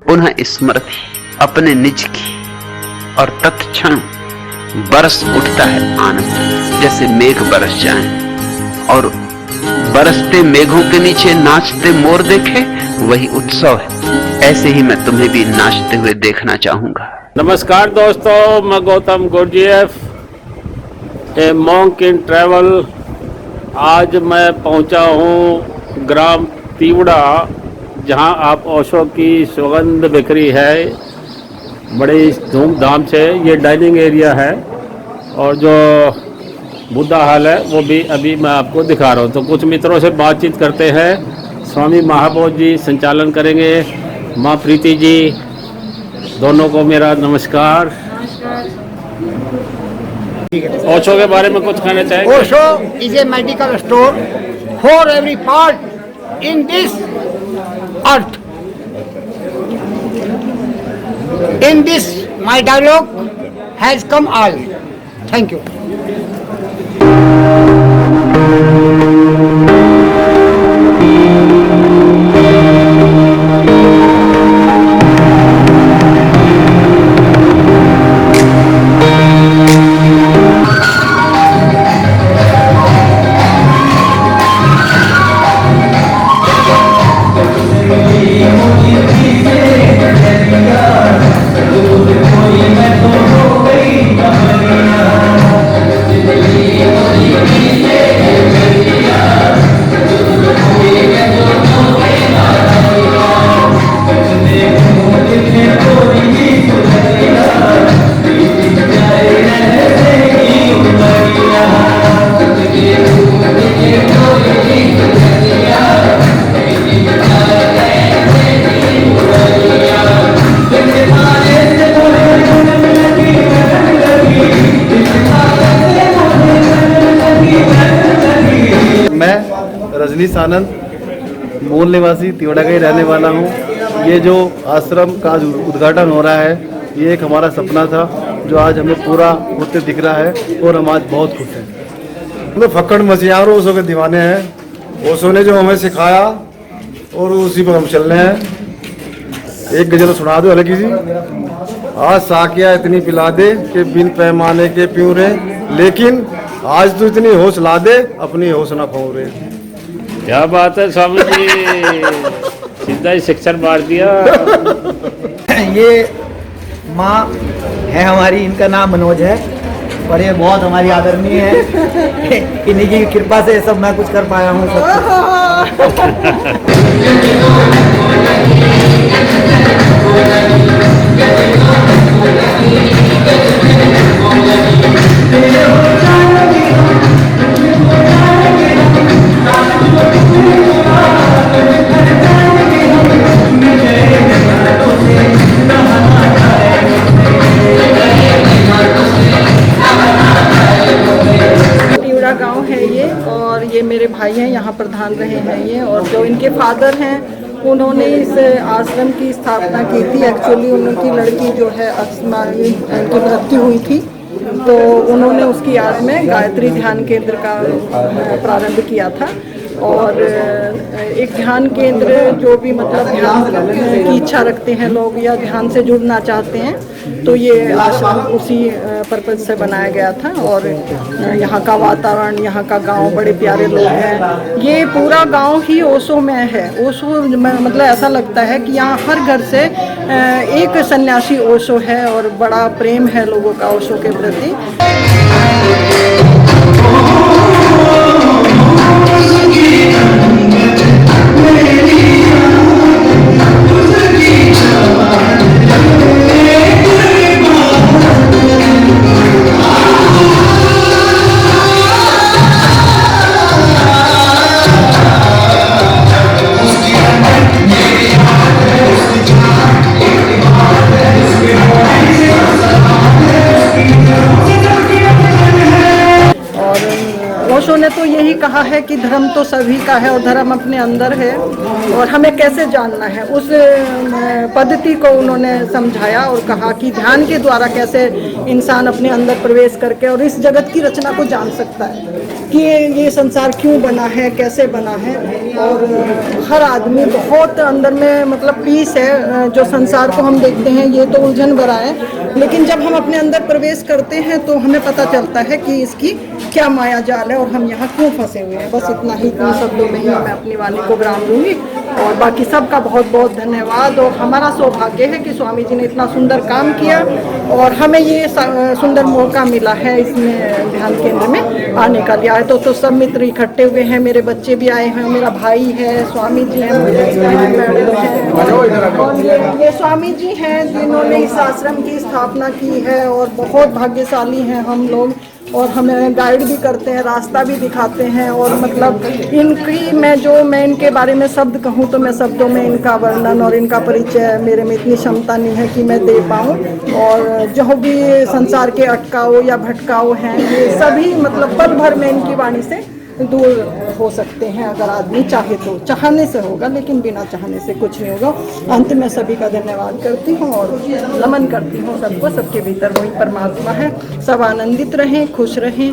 पुनः स्मृति अपने निज की, और तत्क्षण बरस उठता है आनंद, जैसे मेघ बरस जाएं और बरसते मेघों के नीचे नाचते मोर देखे, वही उत्सव है। ऐसे ही मैं तुम्हें भी नाचते हुए देखना चाहूंगा। नमस्कार दोस्तों, मैं गौतम गुरजीएफ, ए मॉन्क इन ट्रैवल। आज मैं पहुंचा हूं ग्राम तीवड़ा, जहां आप ओशो की सुगंध बिखरी है बड़ी धूमधाम से। ये डाइनिंग एरिया है और जो बुद्धा हाल है वो भी अभी मैं आपको दिखा रहा हूँ। तो कुछ मित्रों से बातचीत करते हैं। स्वामी महाबोध जी संचालन करेंगे, माँ प्रीति जी, दोनों को मेरा नमस्कार। ओशो के बारे में कुछ कहना चाहेंगे? Osho is a medical store for every part in this earth. In this, my dialogue has come all. Thank you. Rajneesh Anand, मूल निवासी तीवड़ा का ही रहने वाला हूँ। ये जो आश्रम का उद्घाटन हो रहा है, ये एक हमारा सपना था जो आज हमें पूरा होते दिख रहा है और हम आज बहुत खुश हैं। हम फक्कड़ मसीहार ओशो के दीवाने हैं। ओशो ने जो हमें सिखाया और उसी पर हम चल रहे हैं। एक गजल सुना दो हल्की सी। आज साकिया इतनी पिला दे कि बिन पैमाने के पीऊं रे, लेकिन आज तो इतनी होश ला दे अपनी होश ना खोऊं रे। क्या बात है स्वामी जी, सीधा ही शिक्षण मार दिया। ये माँ है हमारी, इनका नाम मनोज है और ये बहुत हमारी आदरणीय है। इन्हीं की कृपा से सब मैं कुछ कर पाया हूँ। गांव है ये, और ये मेरे भाई हैं, यहाँ प्रधान रहे हैं ये, और जो इनके फादर हैं उन्होंने इस आश्रम की स्थापना की थी। एक्चुअली उनकी लड़की जो है अकस्मात उनकी मृत्यु हुई थी, तो उन्होंने उसकी याद में गायत्री ध्यान केंद्र का प्रारंभ किया था। और एक ध्यान केंद्र जो भी मतलब ध्यान की इच्छा रखते हैं लोग या ध्यान से जुड़ना चाहते हैं, तो ये आश्रम उसी पर्पज से बनाया गया था। और यहाँ का वातावरण, यहाँ का गांव, बड़े प्यारे लोग हैं। ये पूरा गांव ही ओशो में है। ओशो मतलब ऐसा लगता है कि यहाँ हर घर से एक सन्यासी ओशो है और बड़ा प्रेम है लोगों का ओशो के प्रति। ओशो ने तो यही कहा है कि धर्म तो सभी का है और धर्म अपने अंदर है। और हमें कैसे जानना है, उस पद्धति को उन्होंने समझाया और कहा कि ध्यान के द्वारा कैसे इंसान अपने अंदर प्रवेश करके और इस जगत की रचना को जान सकता है कि ये संसार क्यों बना है, कैसे बना है। और हर आदमी बहुत अंदर में मतलब पीस है। जो संसार को हम देखते हैं ये तो उलझन भरा है, लेकिन जब हम अपने अंदर प्रवेश करते हैं तो हमें पता चलता है कि इसकी क्या माया जाल है और हम यहाँ क्यों फंसे हुए हैं। बस इतना ही, इतने शब्दों में ही मैं अपनी वाणी को विराम दूंगी और बाकी सबका बहुत बहुत धन्यवाद। और हमारा सौभाग्य है कि स्वामी जी ने इतना सुंदर काम किया और हमें ये सुंदर मौका मिला है इसमें ध्यान केंद्र में आने का। लिया है तो सब मित्र इकट्ठे हुए हैं, मेरे बच्चे भी आए हैं, मेरा भाई है, स्वामी जी हैं, और ये स्वामी जी हैं जिन्होंने इस आश्रम की स्थापना की है और बहुत भाग्यशाली हैं हम लोग। और हमें गाइड भी करते हैं, रास्ता भी दिखाते हैं। और मतलब मैं इनके बारे में शब्द कहूँ तो मैं शब्दों में इनका वर्णन और इनका परिचय मेरे में इतनी क्षमता नहीं है कि मैं दे पाऊँ। और जो भी संसार के अटकाव या भटकाव हैं ये सभी मतलब पल भर में इनकी वाणी से दूर हो सकते हैं अगर आदमी चाहे तो। चाहने से होगा, लेकिन बिना चाहने से कुछ नहीं होगा। अंत में सभी का धन्यवाद करती हूँ और नमन करती हूँ सबको। सबके भीतर वही परमात्मा है। सब आनंदित रहें, खुश रहें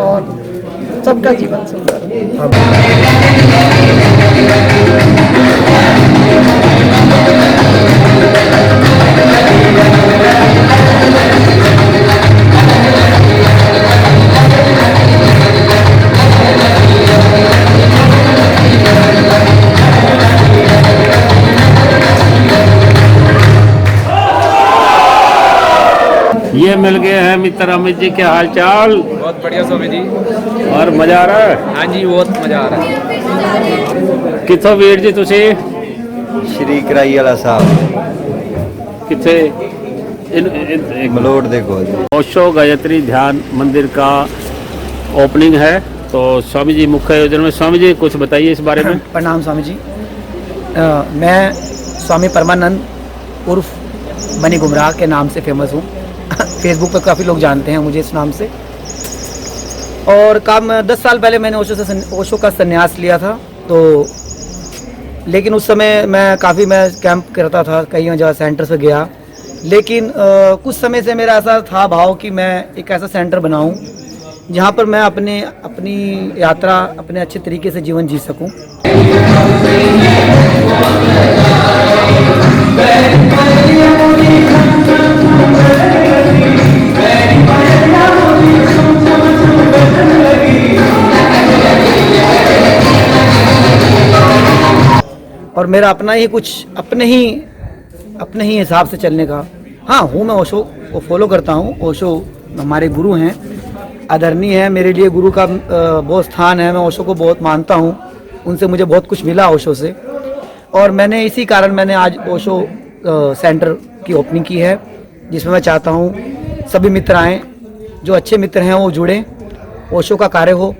और सबका जीवन सुंदर। ये मिल गए हैं मित्र अमित जी, क्या हाल चाल? बहुत बढ़िया स्वामी जी। और मजा आ रहा है? हाँ जी, बहुत मजा आ रहा है। किथों वीर जी तुसी? श्री कराई वाला साहब किथे? मलोट देखो जी। ओशो गायत्री ध्यान मंदिर का ओपनिंग है, तो स्वामी जी मुख्य आयोजन में। स्वामी जी कुछ बताइए इस बारे में। प्रणाम स्वामी जी। मैं स्वामी परमानंद उर्फ मनी गुमराह के नाम से फेमस हूँ। फेसबुक पर काफ़ी लोग जानते हैं मुझे इस नाम से। और 10 साल पहले मैंने ओशो का संन्यास लिया था। तो लेकिन उस समय मैं कैंप करता था, कई जगह सेंटर से गया। लेकिन कुछ समय से मेरा ऐसा था भाव कि मैं एक ऐसा सेंटर बनाऊं जहां पर मैं अपनी यात्रा अपने अच्छे तरीके से जीवन जी सकूं। और मेरा अपना ही कुछ अपने ही हिसाब से चलने का। हाँ हूँ, मैं ओशो को फॉलो करता हूँ। ओशो हमारे गुरु हैं, आदरणीय है, मेरे लिए गुरु का बहुत स्थान है। मैं ओशो को बहुत मानता हूँ, उनसे मुझे बहुत कुछ मिला ओशो से। और मैंने इसी कारण मैंने आज ओशो सेंटर की ओपनिंग की है, जिसमें मैं चाहता हूँ सभी मित्र आएँ, जो अच्छे मित्र हैं वो जुड़ें, ओशो का कार्य हो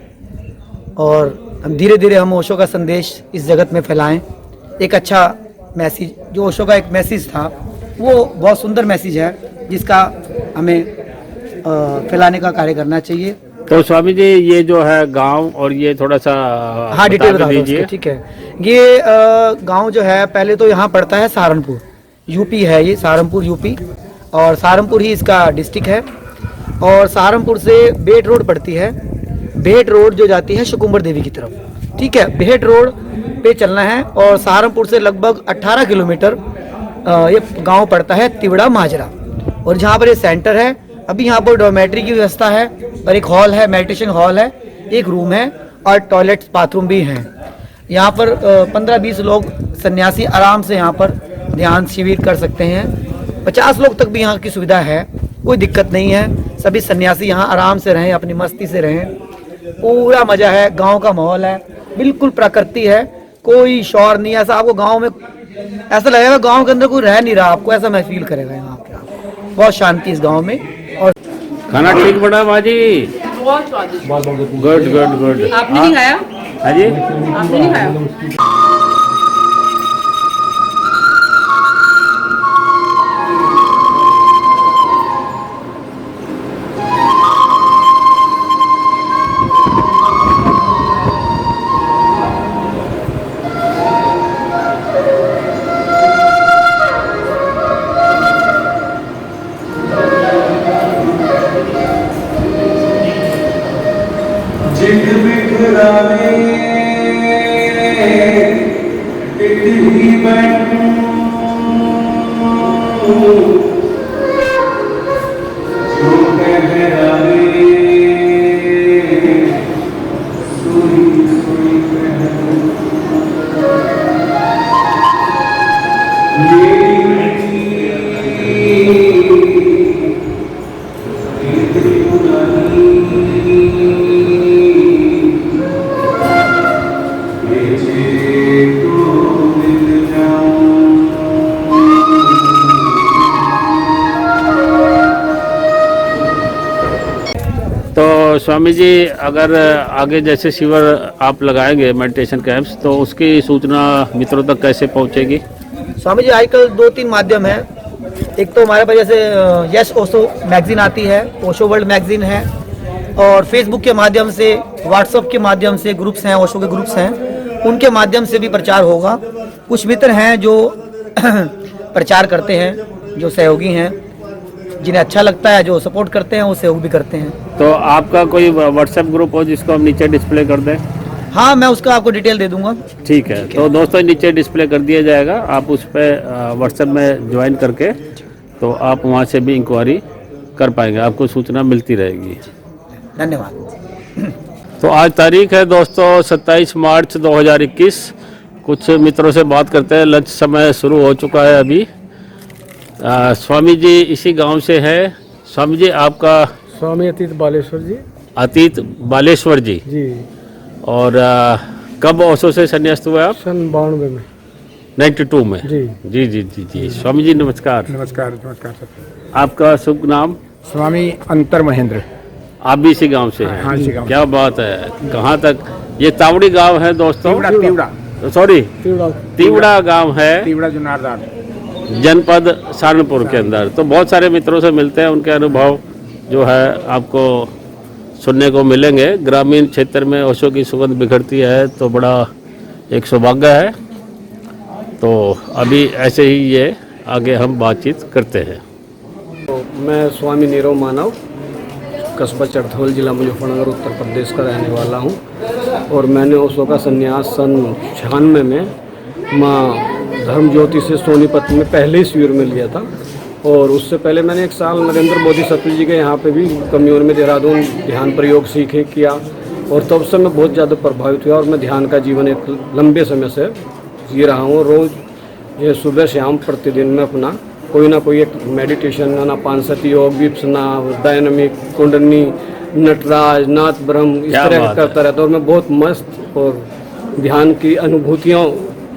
और हम धीरे धीरे हम ओशो का संदेश इस जगत में फैलाएं। एक अच्छा मैसेज, जो ओशो का एक मैसेज था वो बहुत सुंदर मैसेज है, जिसका हमें फैलाने का कार्य करना चाहिए। तो स्वामी जी ये जो है गांव और ये थोड़ा सा हाँ डिटेल बता दीजिए। ठीक है। ये गांव जो है पहले तो यहाँ पड़ता है सहारनपुर, यूपी है ये, सहारनपुर यूपी, और सहारनपुर ही इसका डिस्ट्रिक्ट है। और सहारनपुर से बेट रोड पड़ती है, बेट रोड जो जाती है शुकुम्बर देवी की तरफ। ठीक है, बेट रोड पे चलना है और सहारनपुर से लगभग 18 किलोमीटर ये गांव पड़ता है तिवड़ा माजरा। और जहाँ पर ये सेंटर है, अभी यहाँ पर डॉर्मेट्री की व्यवस्था है और एक हॉल है, मेडिटेशन हॉल है, एक रूम है और टॉयलेट बाथरूम भी हैं। यहाँ पर 15-20 लोग सन्यासी आराम से यहाँ पर ध्यान शिविर कर सकते हैं। 50 लोग तक भी यहाँ की सुविधा है, कोई दिक्कत नहीं है। सभी सन्यासी यहाँ आराम से रहें, अपनी मस्ती से रहें, पूरा मजा है। गांव का माहौल है, बिल्कुल प्रकृति है, कोई शोर नहीं। ऐसा आपको गांव में ऐसा लगेगा गांव के अंदर कोई रह नहीं रहा, आपको ऐसा महसूस फील करेगा। यहाँ पे बहुत शांति इस गांव में। और खाना ठीक बना बाजी? बहुत स्वादिष्ट। Good good good. आपने नहीं खाया? हाँ जी, आपने नहीं खाया? तो स्वामी जी, अगर आगे जैसे शिविर आप लगाएंगे मेडिटेशन कैंप्स, तो उसकी सूचना मित्रों तक कैसे पहुंचेगी? स्वामी जी आजकल 2-3 माध्यम है। एक तो हमारे पास जैसे यस ओशो मैगजीन आती है, ओशो वर्ल्ड मैगजीन है, और फेसबुक के माध्यम से, व्हाट्सएप के माध्यम से ग्रुप्स हैं, ओशो के ग्रुप्स हैं, उनके माध्यम से भी प्रचार होगा। कुछ मित्र हैं जो प्रचार करते हैं, जो सहयोगी हैं, जिन्हें अच्छा लगता है, जो सपोर्ट करते हैं, वो सहयोग भी करते हैं। तो आपका कोई व्हाट्सएप ग्रुप हो जिसको हम नीचे डिस्प्ले कर दें? हाँ, मैं उसका आपको डिटेल दे दूंगा। ठीक है, तो दोस्तों नीचे डिस्प्ले कर दिया जाएगा, आप उस पर व्हाट्सएप में ज्वाइन करके तो आप वहाँ से भी इंक्वायरी कर पाएंगे, आपको सूचना मिलती रहेगी। धन्यवाद। तो आज तारीख है दोस्तों 27 मार्च 2021। कुछ मित्रों से बात करते हैं। लंच समय शुरू हो चुका है अभी। स्वामी जी इसी गांव से है। स्वामी जी आपका? स्वामी अतीत बालेश्वर जी। अतीत बालेश्वर जी जी। और कब ओशो से संन्यास्त हुए आप? सन 92 में। 92 में? जी जी जी जी जी। स्वामी जी नमस्कार। नमस्कार नमस्कार सर। आपका शुभ नाम? स्वामी अंतर महेंद्र। आप भी इसी गांव से हैं? हाँ, इसी गांव। क्या बात है। कहाँ तक? ये तावड़ी गांव है दोस्तों? सॉरी, तीवड़ा गांव है, तीवड़ा जुनारदार जनपद सहारनपुर के अंदर। तो बहुत सारे मित्रों से मिलते हैं, उनके अनुभव जो है आपको सुनने को मिलेंगे। ग्रामीण क्षेत्र में ओशो की सुगंध बिखरती है तो बड़ा एक सौभाग्य है। तो अभी ऐसे ही ये आगे हम बातचीत करते हैं। तो मैं स्वामी नीरव मानव, कस्बा चरथौल, जिला मुजफ्फरनगर, उत्तर प्रदेश का रहने वाला हूँ। और मैंने ओशो का संन्यास सन 96 में माँ धर्म ज्योति से सोनीपत में पहले ही शिविर में लिया था। और उससे पहले मैंने 1 साल नरेंद्र मोदी सतु जी के यहाँ पे भी कम्यून में देहरादून ध्यान प्रयोग सीखे किया। और तब से मैं बहुत ज़्यादा प्रभावित हुआ और मैं ध्यान का जीवन एक लंबे समय से जी रहा हूँ। रोज़ ये सुबह शाम प्रतिदिन में अपना कोई ना कोई एक मेडिटेशन, आनापानसति योग, विपसना, डायनामिक, कुंडनी, नटराज, नाथ ब्रह्म, इस तरह करता रहता हूँ। और मैं बहुत मस्त और ध्यान की अनुभूतियों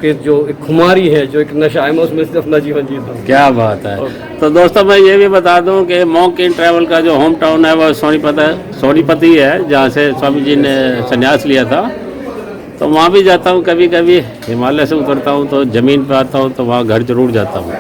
के जो एक खुमारी है, जो एक नशा है, मैं उसमें से अपना जीवन जीता हूँ। क्या बात है। तो दोस्तों मैं ये भी बता दूं कि मॉन्क इन ट्रैवल का जो होम टाउन है वह सोनीपत ही है, जहाँ से स्वामी जी ने संन्यास लिया था। तो वहाँ भी जाता हूँ कभी कभी। हिमालय से उतरता हूँ तो ज़मीन पर आता हूँ तो वहाँ घर जरूर जाता हूँ।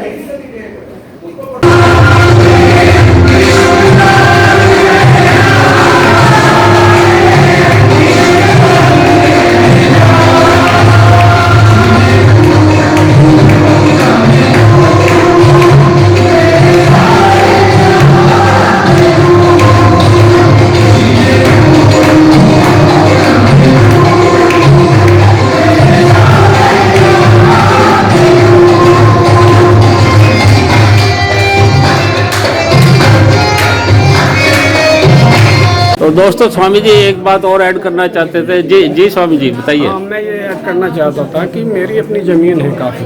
तो दोस्तों स्वामी जी एक बात और ऐड करना चाहते थे। जी जी स्वामी जी बताइए। हाँ, मैं ये ऐड करना चाहता था कि मेरी अपनी ज़मीन है काफ़ी,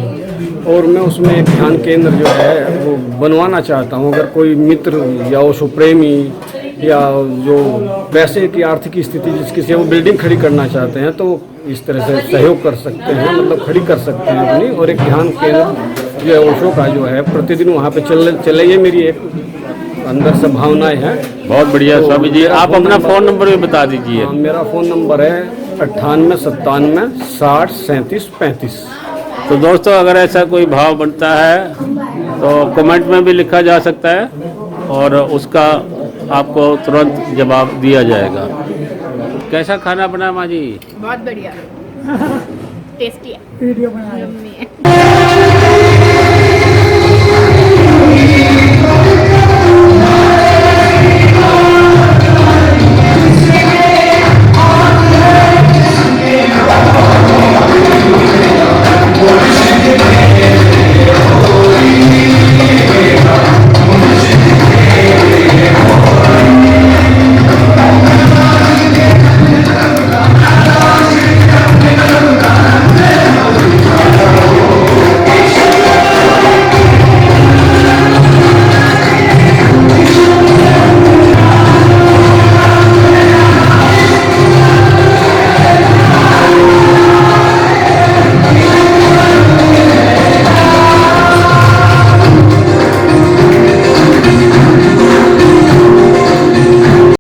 और मैं उसमें एक ध्यान केंद्र जो है वो बनवाना चाहता हूँ। अगर कोई मित्र या ओशो प्रेमी या जो पैसे की आर्थिक स्थिति जिसकी से वो बिल्डिंग खड़ी करना चाहते हैं तो इस तरह से सहयोग कर सकते हैं, मतलब खड़ी कर सकते हैं अपनी। और एक ध्यान केंद्र जो है ओशो का जो है प्रतिदिन वहाँ पे चले, ये मेरी एक अंदर से भावनाएं हैं। बहुत बढ़िया। तो स्वामी जी आप अपना फ़ोन नंबर भी बता दीजिए। मेरा फ़ोन नंबर है 98 97 60 37 35। तो दोस्तों अगर ऐसा कोई भाव बनता है तो कमेंट में भी लिखा जा सकता है और उसका आपको तुरंत जवाब दिया जाएगा। कैसा खाना बना माँ जी? बहुत बढ़िया। टेस्टी है। वीडियो बना